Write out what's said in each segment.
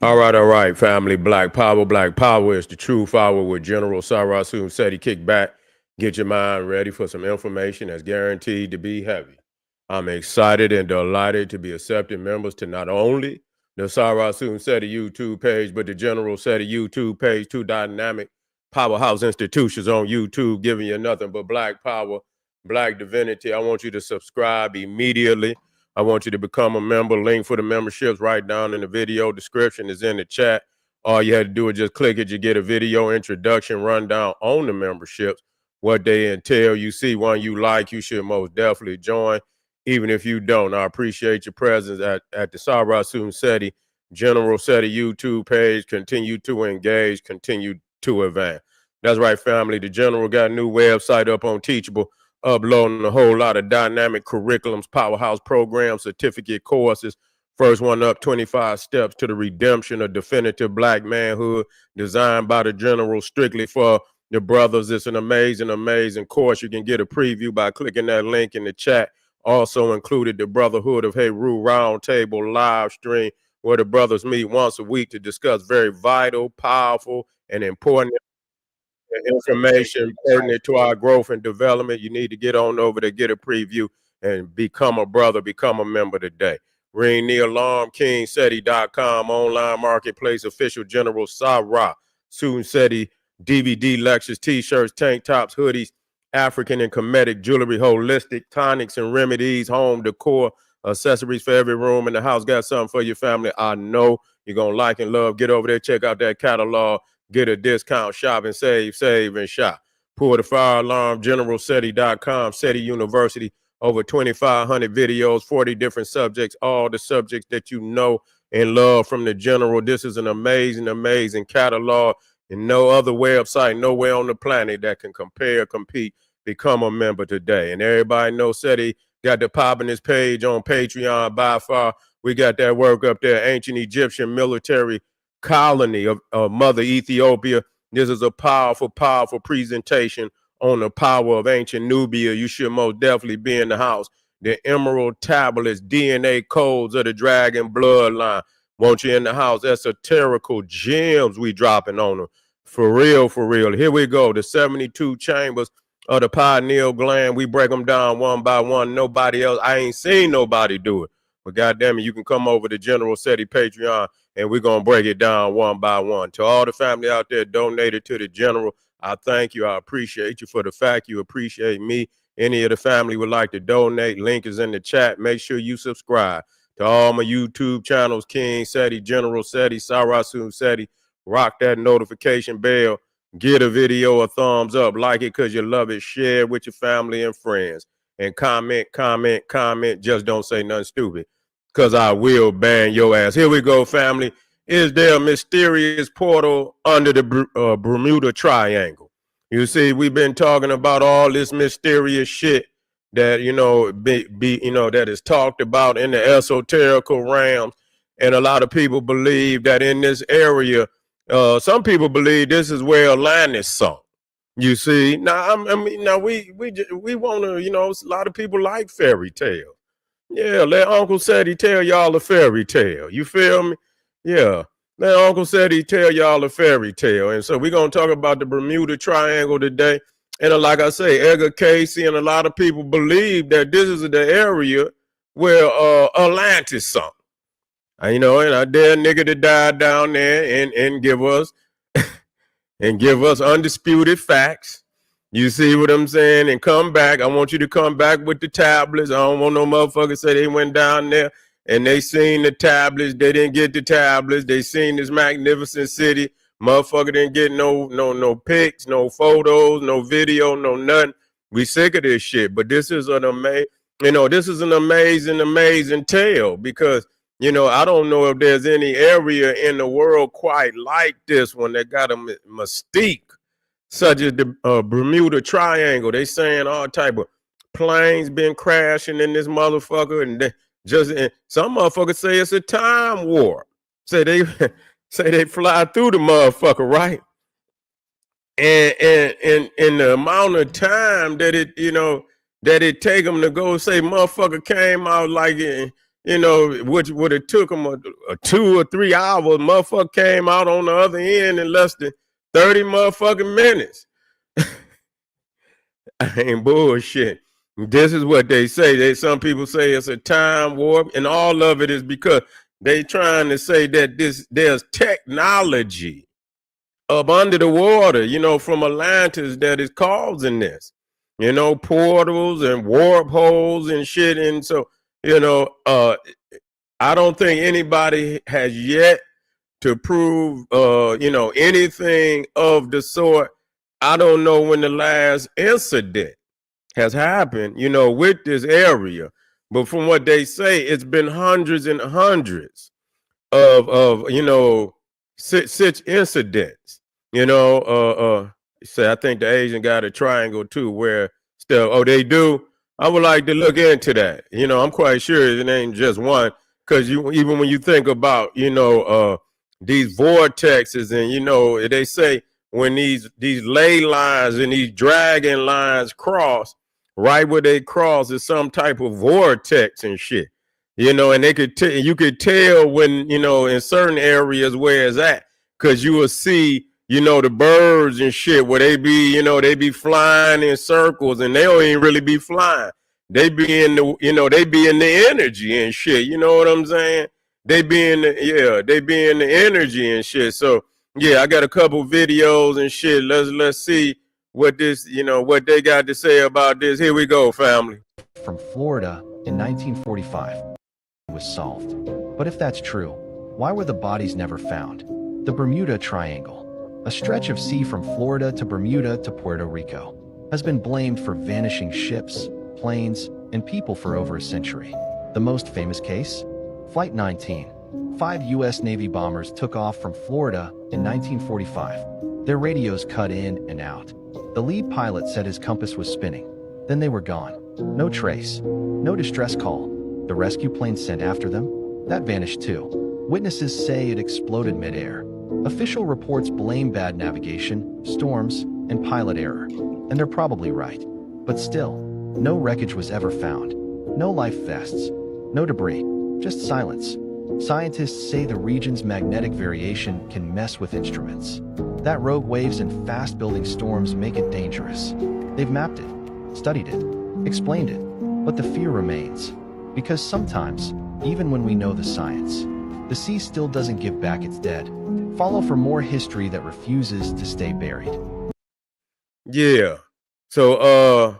All right, family. Black Power. Black Power is the true power with General Sarasu Seti. Kick back, get your mind ready for some information that's guaranteed to be heavy. I'm excited and delighted to be accepting members to not only the Sarasu Seti YouTube page, but the General Seti YouTube page, two dynamic powerhouse institutions on YouTube, giving you nothing but black power, black divinity. I want you to subscribe immediately. I want you to become a member. Link for the memberships right down in the video description is in the chat. All you had to do is just click it. You get a video introduction rundown on the memberships, what they entail. You see one you like, you should most definitely join. Even if you don't, I appreciate your presence at the Sarasun Seti, General Seti YouTube page. Continue to engage, continue to advance. That's right, family. The General got a new website up on Teachable, uploading a whole lot of dynamic curriculums, powerhouse programs, certificate courses. First one up, 25 Steps to the Redemption of Definitive Black Manhood, designed by the General strictly for the brothers. It's an amazing, amazing course. You can get a preview by clicking that link in the chat. Also included the Brotherhood of Heru Roundtable live stream, where the brothers meet once a week to discuss very vital, powerful, and important information pertinent to our growth and development. You need to get on over to get a preview and become a brother, become a member today. Ring the alarm, kingseti.com, online marketplace, official General Sarah, Soon Seti, DVD lectures, t-shirts, tank tops, hoodies, African and Kemetic jewelry, holistic tonics and remedies, home decor, accessories for every room in the house. Got something for your family. I know you're going to like and love. Get over there, check out that catalog. Get a discount, shop and save and shop. Pull the fire alarm, generalseti.com, Seti University, over 2,500 videos, 40 different subjects, all the subjects that you know and love from the General. This is an amazing, amazing catalog, and no other website, nowhere on the planet that can compare, compete, become a member today. And everybody knows Seti got the popping his page on Patreon by far. We got that work up there, ancient Egyptian military colony of Mother Ethiopia. This is a powerful, powerful presentation on the power of ancient Nubia. You should most definitely be in the house. The emerald tablets, DNA codes of the dragon bloodline. Want you in the house? Esoterical gems we dropping on them. For real, for real. Here we go. The 72 chambers of the pineal gland. We break them down one by one. Nobody else. I ain't seen nobody do it. But goddamn it, you can come over to General Seti Patreon and we're going to break it down one by one. To all the family out there donated to the General, I thank you. I appreciate you for the fact you appreciate me. Any of the family would like to donate, link is in the chat. Make sure you subscribe to all my YouTube channels, King Seti, General Seti, Sarasun Seti. Rock that notification bell. Get a video a thumbs up. Like it because you love it. Share it with your family and friends. And comment, comment, comment. Just don't say nothing stupid, because I will ban your ass. Here we go, family. Is there a mysterious portal under the Bermuda Triangle? You see, we've been talking about all this mysterious shit that, that is talked about in the esoterical realms. And a lot of people believe that in this area, some people believe this is where Atlantis sunk. You see, now we want to, a lot of people like fairy tales. Yeah, let Uncle Seti tell y'all a fairy tale. You feel me? Yeah. Let Uncle Seti tell y'all a fairy tale. And so we're going to talk about the Bermuda Triangle today. And like I say, Edgar Casey and a lot of people believe that this is the area where Atlantis sunk. And I dare nigga to die down there and give us undisputed facts. You see what I'm saying? And come back. I want you to come back with the tablets. I don't want no motherfuckers say they went down there and they seen the tablets. They didn't get the tablets. They seen this magnificent city. Motherfucker didn't get no pics, no photos, no video, no nothing. We sick of this shit. But this is an amazing tale, because I don't know if there's any area in the world quite like this one that got a mystique, such as the Bermuda Triangle. They saying all type of planes been crashing in this motherfucker, and some motherfuckers say it's a time warp. Say they fly through the motherfucker, right? And the amount of time that it take them to go, say motherfucker came out like which would have took them a 2 or 3 hours. Motherfucker came out on the other end in less than 30 motherfucking minutes. I ain't bullshit. This is what they say. Some people say it's a time warp, and all of it is because they trying to say that there's technology up under the water, from Atlantis that is causing this. Portals and warp holes and shit. And so, I don't think anybody has yet to prove, anything of the sort. I don't know when the last incident has happened, with this area. But from what they say, it's been hundreds and hundreds of such incidents. Say I think the Asian got a triangle too, where still they do. I would like to look into that. I'm quite sure it ain't just one, because even when you think about these vortexes, and they say when these ley lines and these dragon lines cross, right where they cross is some type of vortex and shit. And you could tell when, in certain areas where it's at, because you will see, the birds and shit where they be flying in circles, and they don't even really be flying. They be in the energy and shit. You know what I'm saying? They be in the energy and shit. So yeah, I got a couple videos and shit. Let's see what what they got to say about this. Here we go, family. From Florida in 1945 was solved. But if that's true, why were the bodies never found? The Bermuda Triangle, a stretch of sea from Florida to Bermuda to Puerto Rico, has been blamed for vanishing ships, planes, and people for over a century. The most famous case? Flight 19. 5 U.S. Navy bombers took off from Florida in 1945. Their radios cut in and out. The lead pilot said his compass was spinning. Then they were gone. No trace. No distress call. The rescue plane sent after them? That vanished too. Witnesses say it exploded midair. Official reports blame bad navigation, storms, and pilot error. And they're probably right. But still, no wreckage was ever found. No life vests. No debris. Just silence. Scientists say the region's magnetic variation can mess with instruments. That rogue waves and fast-building storms make it dangerous. They've mapped it, studied it, explained it, but the fear remains. Because sometimes, even when we know the science, the sea still doesn't give back its dead. Follow for more history that refuses to stay buried. Yeah. So,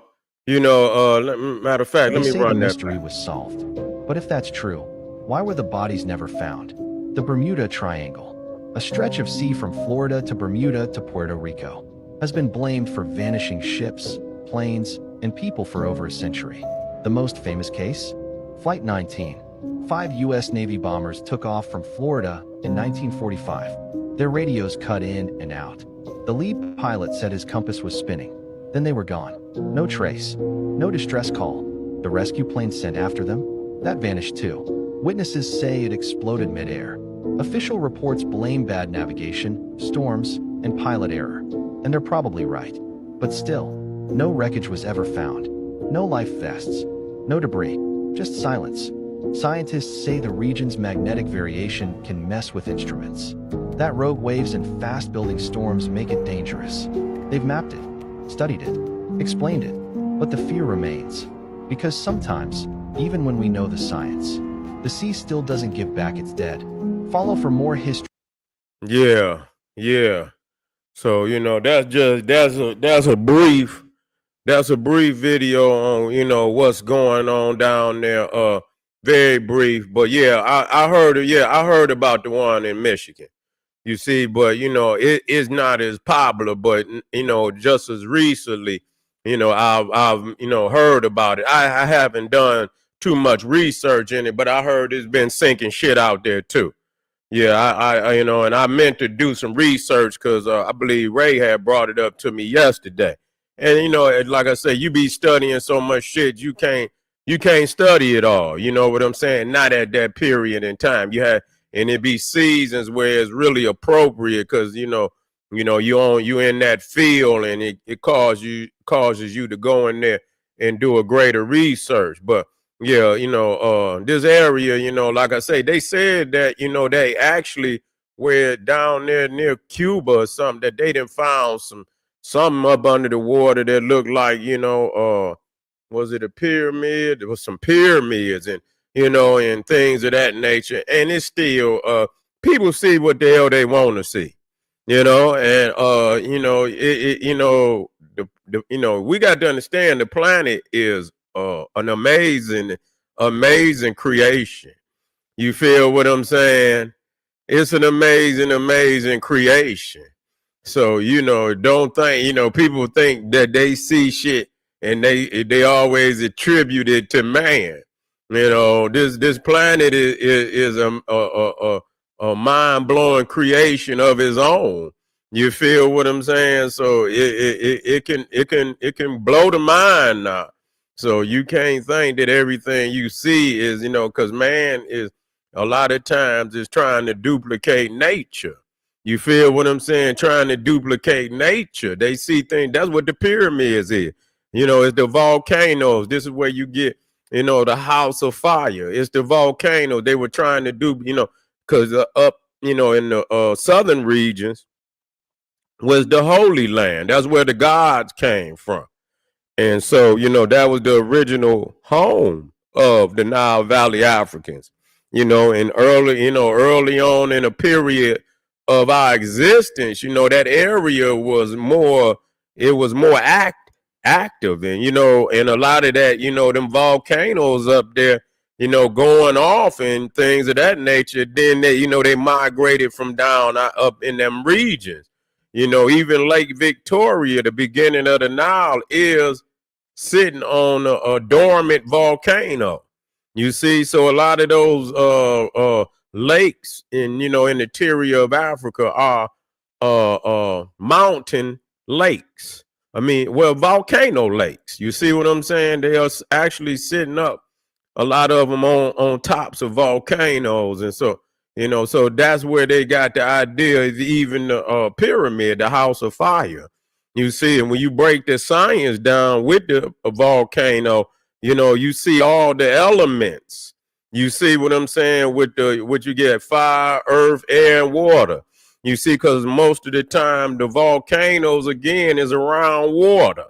matter of fact, let me run that. The mystery was solved. But if that's true, why were the bodies never found? The Bermuda Triangle, a stretch of sea from Florida to Bermuda to Puerto Rico, has been blamed for vanishing ships, planes, and people for over a century. The most famous case? Flight 19. 5 U.S. Navy bombers took off from Florida in 1945. Their radios cut in and out. The lead pilot said his compass was spinning. Then they were gone. No trace. No distress call. The rescue plane sent after them? That vanished too. Witnesses say it exploded midair. Official reports blame bad navigation, storms, and pilot error. And they're probably right. But still, no wreckage was ever found. No life vests. No debris. Just silence. Scientists say the region's magnetic variation can mess with instruments. That rogue waves and fast-building storms make it dangerous. They've mapped it, studied it, explained it, but the fear remains. Because sometimes, even when we know the science, the sea still doesn't give back its dead. Follow for more history. Yeah. So, that's a brief video on, what's going on down there. Very brief, but yeah, I heard it. Yeah, I heard about the one in Michigan. You see, but it is not as popular. But just as recently, I've heard about it. I haven't done too much research in it, but I heard it's been sinking shit out there too. Yeah, I and I meant to do some research because I believe Ray had brought it up to me yesterday. And like I said, you be studying so much shit, you can't study it all. You know what I'm saying? Not at that period in time. And it be seasons where it's really appropriate because you in that field, and it causes you to go in there and do a greater research. But Yeah, this area, like I say, they said that, they actually were down there near Cuba or something, that they done found something up under the water that looked like, was it a pyramid? There was some pyramids and things of that nature. And it's still people see what the hell they want to see, and we got to understand the planet is an amazing creation. You feel what I'm saying? It's an amazing creation. So, don't think, people think that they see shit and they always attribute it to man. This planet is a mind blowing creation of its own. You feel what I'm saying? So it can blow the mind now. So you can't think that everything you see is, because man is a lot of times is trying to duplicate nature. You feel what I'm saying? Trying to duplicate nature. They see things. That's what the pyramids is. It's the volcanoes. This is where you get, the house of fire. It's the volcano. They were trying to do, because up, in the southern regions was the Holy Land. That's where the gods came from. And so, that was the original home of the Nile Valley Africans. And early on in a period of our existence, that area was more, it was more active. And a lot of that, them volcanoes up there, going off and things of that nature, then they migrated from down up in them regions. Even Lake Victoria, the beginning of the Nile, is sitting on a dormant volcano. You see, so a lot of those lakes in the interior of Africa are mountain lakes. I mean, well, volcano lakes. You see what I'm saying? They are actually sitting up, a lot of them on tops of volcanoes, and so that's where they got the idea. Even the pyramid, the house of fire. You see, and when you break the science down with the volcano, you see all the elements. You see what I'm saying with what you get: fire, earth, air, and water. You see, because most of the time the volcanoes again is around water.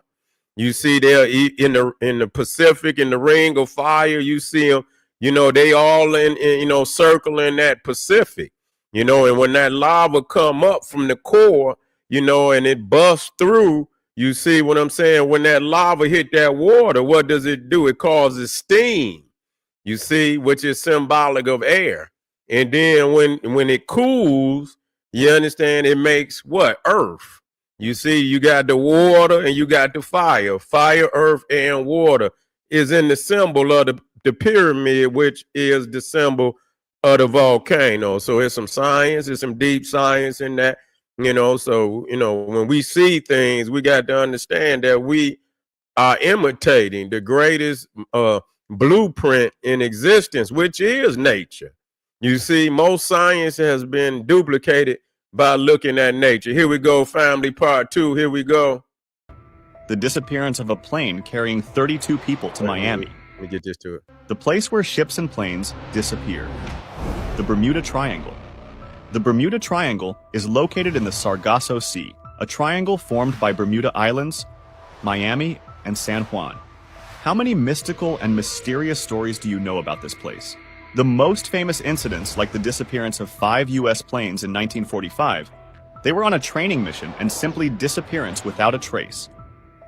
You see, they're in the Pacific, in the Ring of Fire. You see them. They all in circling that Pacific. And when that lava come up from the core, and it busts through. You see what I'm saying? When that lava hit that water, what does it do? It causes steam. You see, which is symbolic of air. And then when it cools, you understand, it makes what? Earth. You see, you got the water and you got the fire. Fire, earth, and water is in the symbol of the pyramid, which is the symbol of the volcano. So it's some science, there's some deep science in that. So when we see things, we got to understand that we are imitating the greatest blueprint in existence, which is nature. You see, most science has been duplicated by looking at nature. Here we go, family, part 2. Here we go. The disappearance of a plane carrying 32 people to Miami. Let me get this to it. The place where ships and planes disappear. The Bermuda Triangle. The Bermuda Triangle is located in the Sargasso Sea, a triangle formed by Bermuda Islands, Miami, and San Juan. How many mystical and mysterious stories do you know about this place? The most famous incidents, like the disappearance of 5 U.S. planes in 1945, they were on a training mission and simply disappearance without a trace.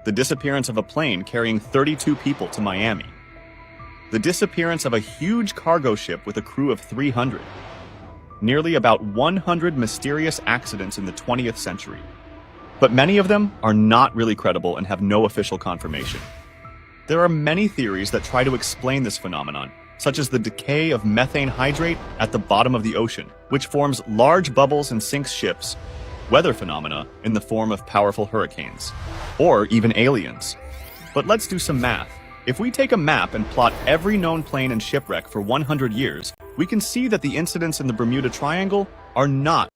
The disappearance of a plane carrying 32 people to Miami. The disappearance of a huge cargo ship with a crew of 300. Nearly about 100 mysterious accidents in the 20th century. But many of them are not really credible and have no official confirmation. There are many theories that try to explain this phenomenon, such as the decay of methane hydrate at the bottom of the ocean, which forms large bubbles and sinks ships, weather phenomena in the form of powerful hurricanes, or even aliens. But let's do some math. If we take a map and plot every known plane and shipwreck for 100 years, we can see that the incidents in the Bermuda Triangle are not.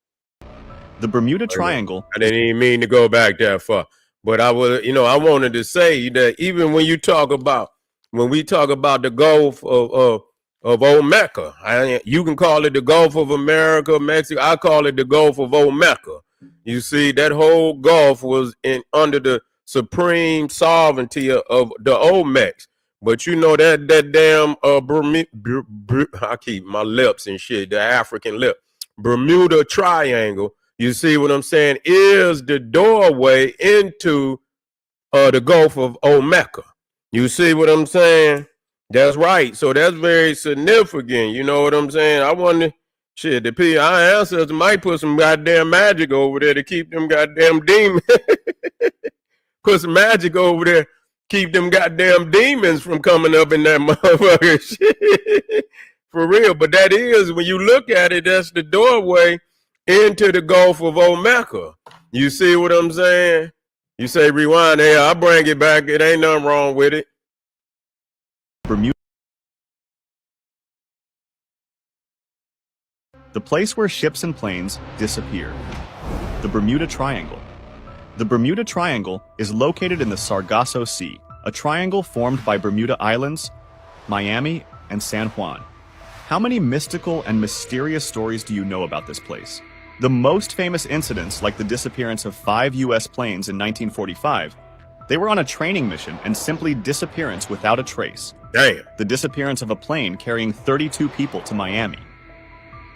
The Bermuda Triangle... I didn't even mean to go back that far. But I wanted to say that even when you talk about when we talk about the Gulf of Old Mecca. You can call it the Gulf of America, Mexico. I call it the Gulf of Old Mecca. You see, that whole Gulf was under the supreme sovereignty of the Olmecs. But you know that damn I keep my lips and shit, the African lip. Bermuda Triangle, you see what I'm saying, is the doorway into the Gulf of Old Mecca. You see what I'm saying? That's right. So that's very significant. You know what I'm saying? I wonder, shit, our ancestors might put some goddamn magic over there to keep them goddamn demons. Put some magic over there, keep them goddamn demons from coming up in that motherfucker shit. For real. But that is, when you look at it, that's the doorway into the Gulf of Old Mecca. You see what I'm saying? You say rewind, hey, I'll bring it back. It ain't nothing wrong with it. Bermuda. The place where ships and planes disappear. The Bermuda Triangle. The Bermuda Triangle is located in the Sargasso Sea, a triangle formed by Bermuda Islands, Miami, and San Juan. How many mystical and mysterious stories do you know about this place? The most famous incidents, like the disappearance of 5 U.S. planes in 1945, they were on a training mission and simply disappearance without a trace. Damn. The disappearance of a plane carrying 32 people to Miami.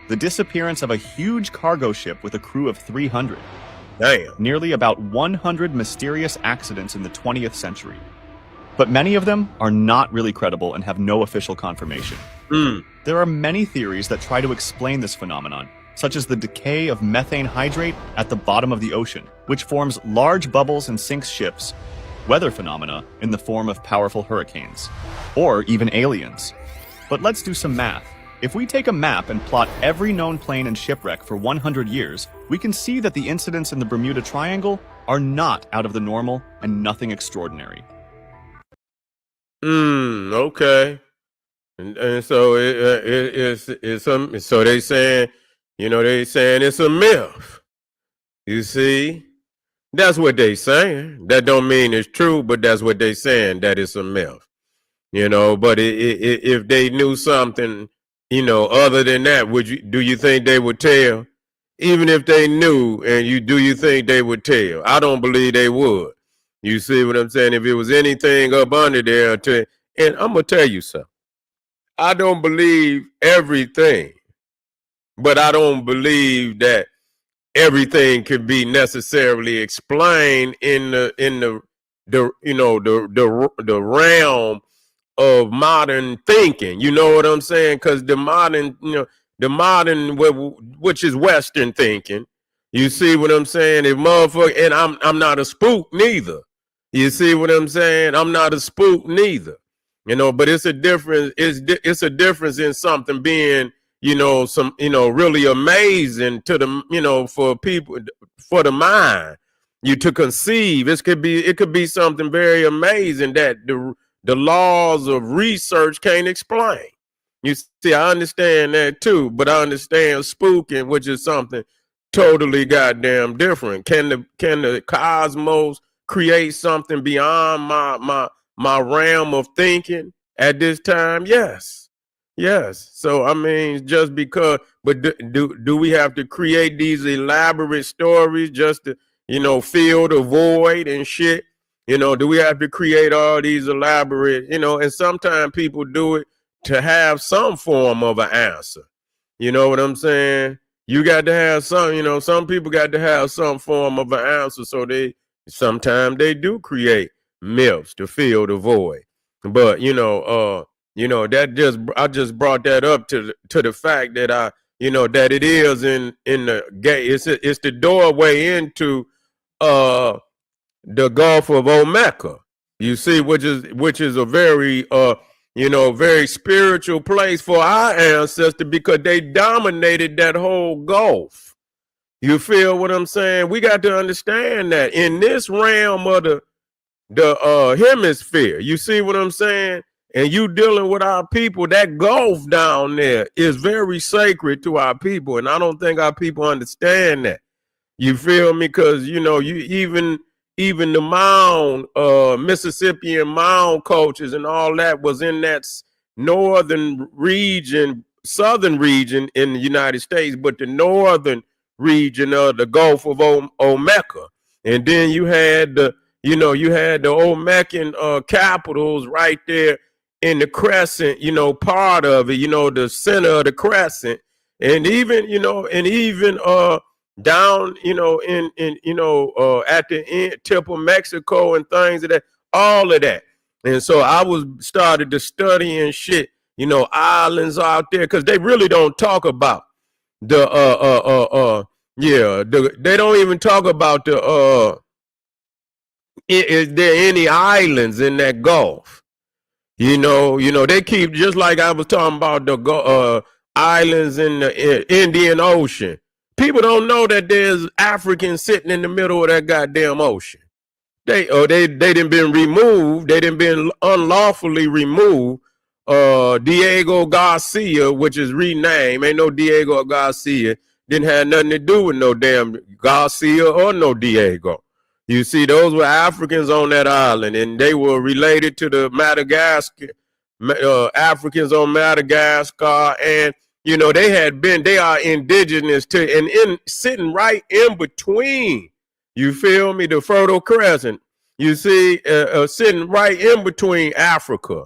The disappearance of a huge cargo ship with a crew of 300. Damn. Nearly about 100 mysterious accidents in the 20th century. But many of them are not really credible and have no official confirmation. There are many theories that try to explain this phenomenon, such as the decay of methane hydrate at the bottom of the ocean, which forms large bubbles and sinks ships, weather phenomena in the form of powerful hurricanes, or even aliens. But let's do some math. If we take a map and plot every known plane and shipwreck for 100 years, we can see that the incidents in the Bermuda Triangle are not out of the normal and nothing extraordinary. Okay. And so so they saying, they saying it's a myth. You see? That's what they saying. That don't mean it's true, but that's what they saying, that it's a myth. But if they knew something, other than that, do you think they would tell? Even if they knew, do you think they would tell? I don't believe they would. You see what I'm saying? If it was anything up under there, and I'm gonna tell you something. I don't believe everything, but I don't believe that everything could be necessarily explained in the realm of modern thinking. You know what I'm saying? Because the modern, which is Western thinking. You see what I'm saying? If motherfucker, and I'm not a spook neither. You see what I'm saying? I'm not a spook neither. But it's a difference. It's a difference in something being, really amazing to the, for people, for the mind, to conceive. It could be something very amazing that the laws of research can't explain. You see, I understand that too, but I understand spooking, which is something totally goddamn different. Can the cosmos create something beyond my realm of thinking at this time? Yes. So I mean, just because, but do we have to create these elaborate stories just to, fill the void and shit? Do we have to create all these elaborate, and sometimes people do it to have some form of an answer. You know what I'm saying? You got to have some, some people got to have some form of an answer. So sometimes they do create myths to fill the void. But, I just brought that up to the fact that that it is in the gate. It's the doorway into, the Gulf of Old Mecca, you see, which is a very very spiritual place for our ancestors because they dominated that whole Gulf. You feel what I'm saying? We got to understand that in this realm of the hemisphere, you see what I'm saying? And you dealing with our people, that Gulf down there is very sacred to our people, and I don't think our people understand that. You feel me? Because you even the mound, Mississippian mound cultures and all that was in that northern region, southern region in the United States, but the northern region of the Gulf of Omeka. And then you had the, you had the Olmecan capitals right there in the crescent, part of it, the center of the crescent. And even, down, at the end, tip of Mexico and things of that, all of that. And so I started to study and shit, islands out there, because they really don't talk about the they don't even talk about the is there any islands in that Gulf? They keep, just like I was talking about the islands in the Indian Ocean. People don't know that there's Africans sitting in the middle of that goddamn ocean. They didn't been removed. They didn't been unlawfully removed. Diego Garcia, which is renamed, ain't no Diego Garcia. Didn't have nothing to do with no damn Garcia or no Diego. You see, those were Africans on that island, and they were related to the Madagascar Africans on Madagascar, and they are indigenous to, and sitting right in between. You feel me? The Fertile Crescent. You see, sitting right in between Africa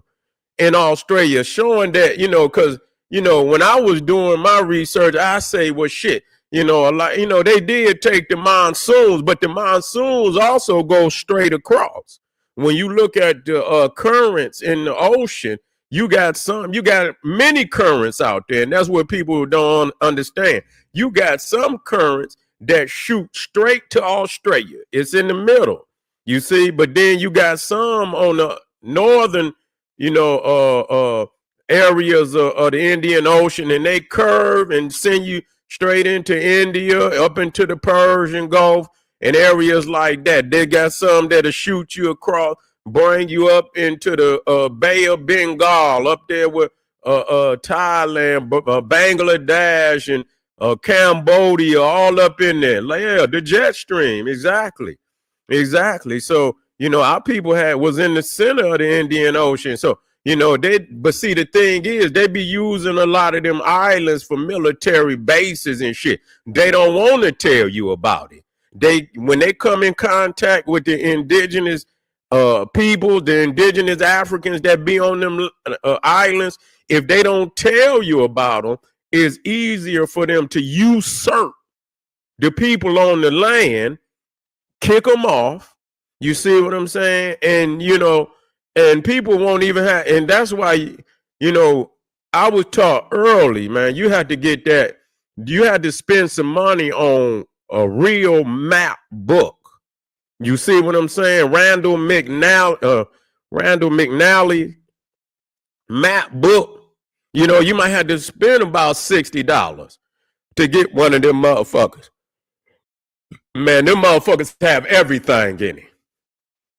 and Australia, showing that, because, when I was doing my research, I say, well, shit, a lot, they did take the monsoons, but the monsoons also go straight across. When you look at the currents in the ocean, you got many currents out there, and that's what people don't understand. You got some currents that shoot straight to Australia. It's in the middle, you see, but then you got some on the northern, areas of the Indian Ocean, and they curve and send you straight into India, up into the Persian Gulf, and areas like that. They got some that'll shoot you across, bring you up into the Bay of Bengal, up there with Thailand, Bangladesh, and Cambodia, all up in there. Yeah, the jet stream, exactly. So, our people was in the center of the Indian Ocean. So, but see, the thing is, they be using a lot of them islands for military bases and shit. They don't want to tell you about it. When they come in contact with the indigenous people, the indigenous Africans that be on them islands, if they don't tell you about them, it's easier for them to usurp the people on the land, kick them off. You see what I'm saying? And, and people won't even have, and that's why, I was taught early, man, you had to get that, you had to spend some money on a real map book. You see what I'm saying? Randall McNally map book. You might have to spend about $60 to get one of them motherfuckers. Man, them motherfuckers have everything in it.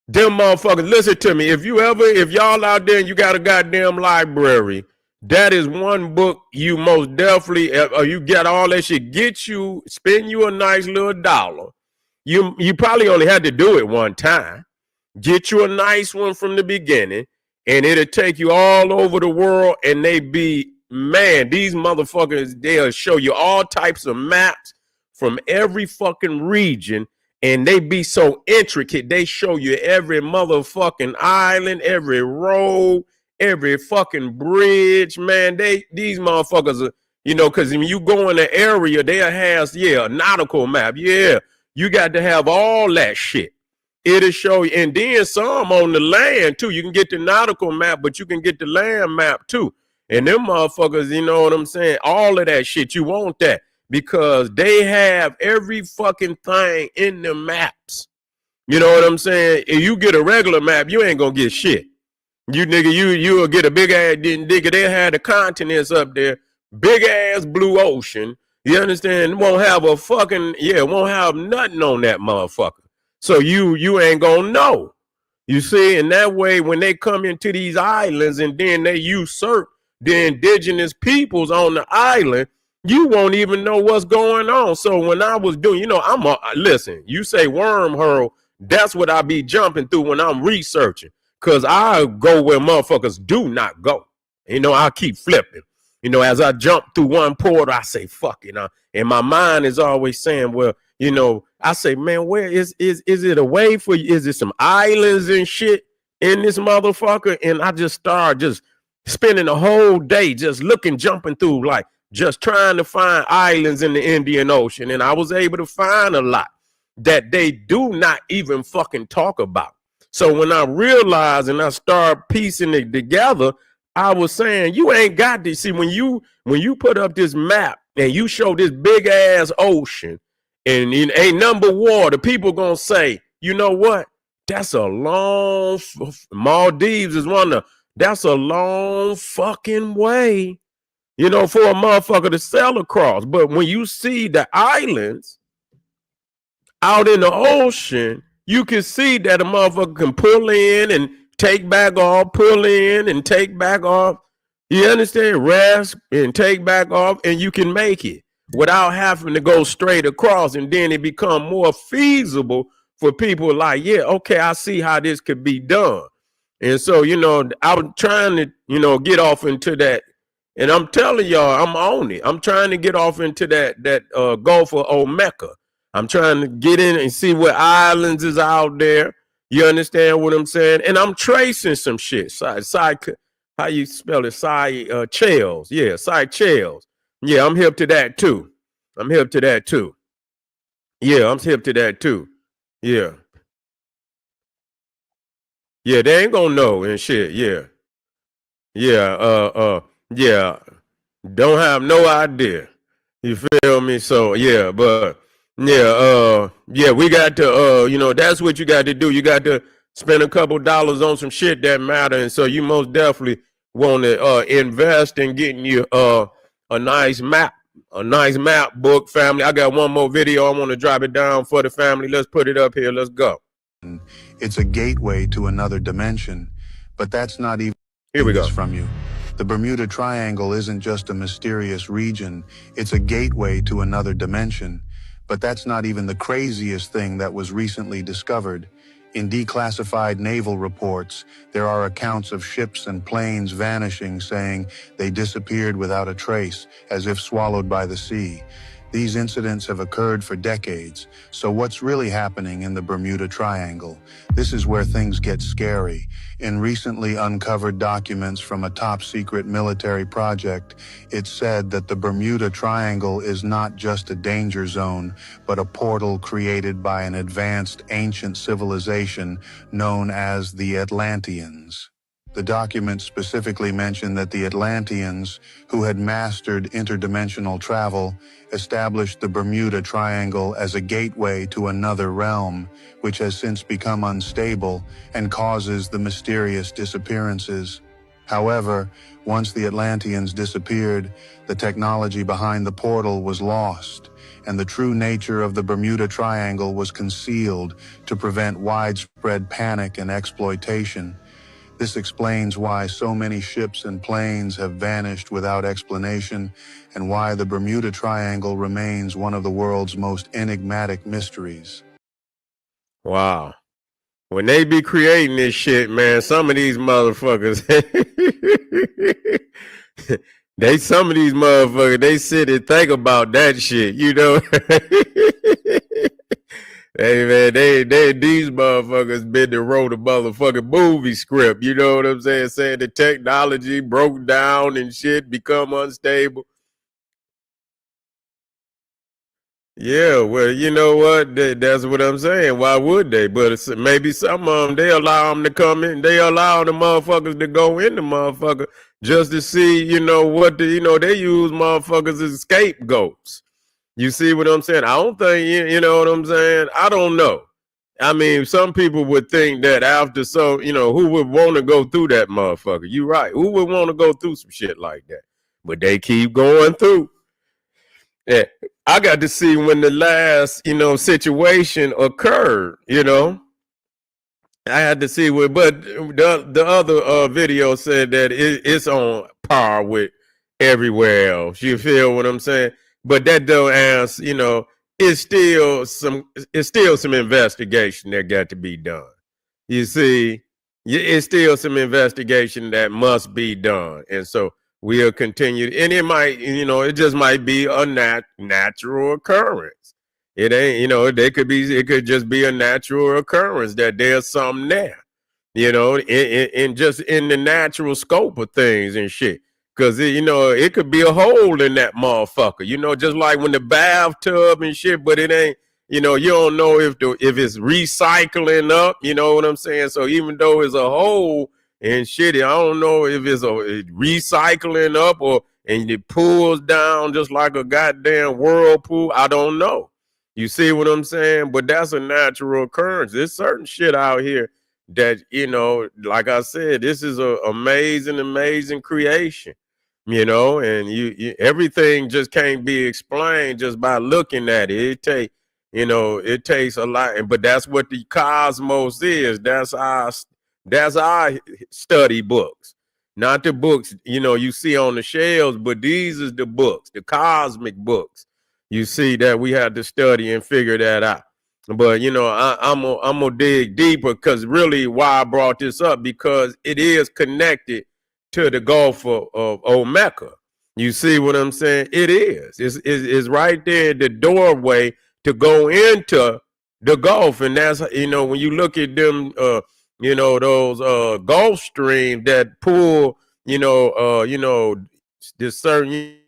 Them motherfuckers, listen to me. If y'all out there and you got a goddamn library, that is one book you most definitely, you get all that shit, spend you a nice little $1. You probably only had to do it one time. Get you a nice one from the beginning, and it'll take you all over the world, and these motherfuckers, they'll show you all types of maps from every fucking region. And they be so intricate. They show you every motherfucking island, every road, every fucking bridge, man. These motherfuckers are, because when you go in the area, they'll have, a nautical map. Yeah, you got to have all that shit. It'll show you. And then some on the land, too. You can get the nautical map, but you can get the land map, too. And them motherfuckers, you know what I'm saying? All of that shit, you want that. Because they have every fucking thing in the maps. You know what I'm saying? If you get a regular map, you ain't gonna get shit. You will get a big ass nigga. They had the continents up there, big ass blue ocean. You understand? It won't have won't have nothing on that motherfucker. So you ain't gonna know. You see, and that way when they come into these islands and then they usurp the indigenous peoples on the island, you won't even know what's going on. So when I was doing, listen, you say wormhole, That's what I be jumping through when I'm researching. Cause I go where motherfuckers do not go. I keep flipping. As I jump through one portal, I say, fuck it. And my mind is always saying, well, I say, man, where is it away for you? Is it some islands and shit in this motherfucker? And I just start just spending the whole day just looking, jumping through, like just trying to find islands in the Indian Ocean. And I was able to find a lot that they do not even fucking talk about. So when I realized and I start piecing it together, I was saying, you ain't got to see when you put up this map and you show this big ass ocean and ain't number water, people gonna say, you know what? That's a long Maldives is that's a long fucking way, for a motherfucker to sail across. But when you see the islands out in the ocean, you can see that a motherfucker can pull in and take back off, pull in and take back off. You understand? Rest and take back off, and you can make it without having to go straight across. And then it become more feasible for people like, yeah, okay, I see how this could be done. And so, I was trying to, get off into that. And I'm telling y'all, I'm on it. I'm trying to get off into that Gulf of Omeka. I'm trying to get in and see what islands is out there. You understand what I'm saying? And I'm tracing some shit. How you spell it? Seychelles. Yeah, Seychelles. Yeah, I'm hip to that too. Yeah, I'm hip to that too. Yeah. Yeah, they ain't gonna know and shit. Yeah. Yeah. Don't have no idea. You feel me? So yeah, but yeah, we got to that's what you got to do. You got to spend a couple dollars on some shit that matter. And so you most definitely want to invest in getting you a nice map book, family. I got one more video. I want to drop it down for the family. Let's put it up here. Let's go. It's a gateway to another dimension, but that's not even here we go. From you. The Bermuda Triangle isn't just a mysterious region, it's a gateway to another dimension. But that's not even the craziest thing that was recently discovered. In declassified naval reports, there are accounts of ships and planes vanishing, saying they disappeared without a trace, as if swallowed by the sea. These incidents have occurred for decades, so what's really happening in the Bermuda Triangle? This is where things get scary. In recently uncovered documents from a top-secret military project, it's said that the Bermuda Triangle is not just a danger zone, but a portal created by an advanced ancient civilization known as the Atlanteans. The documents specifically mention that the Atlanteans, who had mastered interdimensional travel, established the Bermuda Triangle as a gateway to another realm, which has since become unstable and causes the mysterious disappearances. However, once the Atlanteans disappeared, the technology behind the portal was lost, and the true nature of the Bermuda Triangle was concealed to prevent widespread panic and exploitation. This explains why so many ships and planes have vanished without explanation, and why the Bermuda Triangle remains one of the world's most enigmatic mysteries. Wow. When they be creating this shit, man, some of these motherfuckers, some of these motherfuckers, they sit and think about that shit, Hey man, these motherfuckers been to wrote a motherfucking movie script, you know what I'm saying? Saying the technology broke down and shit, become unstable. Yeah, well, you know what? That's what I'm saying. Why would they? But maybe some of them, they allow them to come in. They allow the motherfuckers to go in the motherfucker just to see, they use motherfuckers as scapegoats. You see what I'm saying? I don't think, you know what I'm saying? I don't know. I mean, some people would think that after who would want to go through that motherfucker? You right. Who would want to go through some shit like that? But they keep going through. Yeah. I got to see when the last, situation occurred, I had to see but the other video said that it's on par with everywhere else. You feel what I'm saying? But that don't answer, it's still some investigation that got to be done. You see, it's still some investigation that must be done, and so we'll continue. And it might, it just might be a natural occurrence. It ain't, it could just be a natural occurrence that there's something there, in just in the natural scope of things and shit. Cause it could be a hole in that motherfucker, just like when the bathtub and shit, but it ain't, you don't know if it's recycling up, you know what I'm saying? So even though it's a hole and shit, I don't know if it's a recycling up and it pulls down just like a goddamn whirlpool. I don't know. You see what I'm saying? But that's a natural occurrence. There's certain shit out here that, like I said, this is an amazing creation. And you everything just can't be explained just by looking at it. It takes a lot, but that's what the cosmos is. That's our study books, not the books you see on the shelves, but these is the books, the cosmic books. You see that we had to study and figure that out. But I'm gonna dig deeper, because really why I brought this up, because it is connected to the Gulf of Omeka. You see what I'm saying? It is. It's right there, the doorway to go into the Gulf. And that's, when you look at them, those Gulf streams that pull, this certain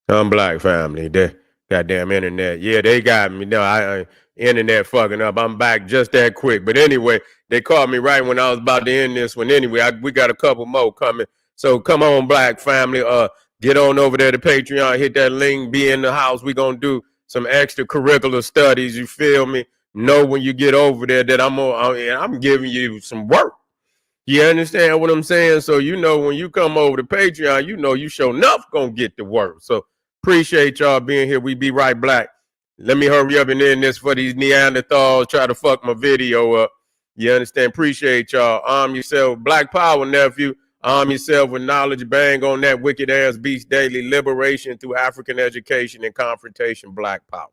I'm black family. The goddamn internet. Yeah, they got me. No, I internet fucking up. I'm back just that quick. But anyway, they called me right when I was about to end this one. Anyway, we got a couple more coming. So come on, black family. Get on over there to Patreon. Hit that link. Be in the house. We gonna do some extracurricular studies. You feel me? Know when you get over there that I'm giving you some work. You understand what I'm saying? So when you come over to Patreon, you sure enough gonna get the work. So appreciate y'all being here. We be right back. Let me hurry up and end this for these Neanderthals try to fuck my video up. You understand? Appreciate y'all. Arm yourself. Black Power, nephew. Arm yourself with knowledge. Bang on that wicked ass beast daily. Liberation through African education and confrontation. Black Power.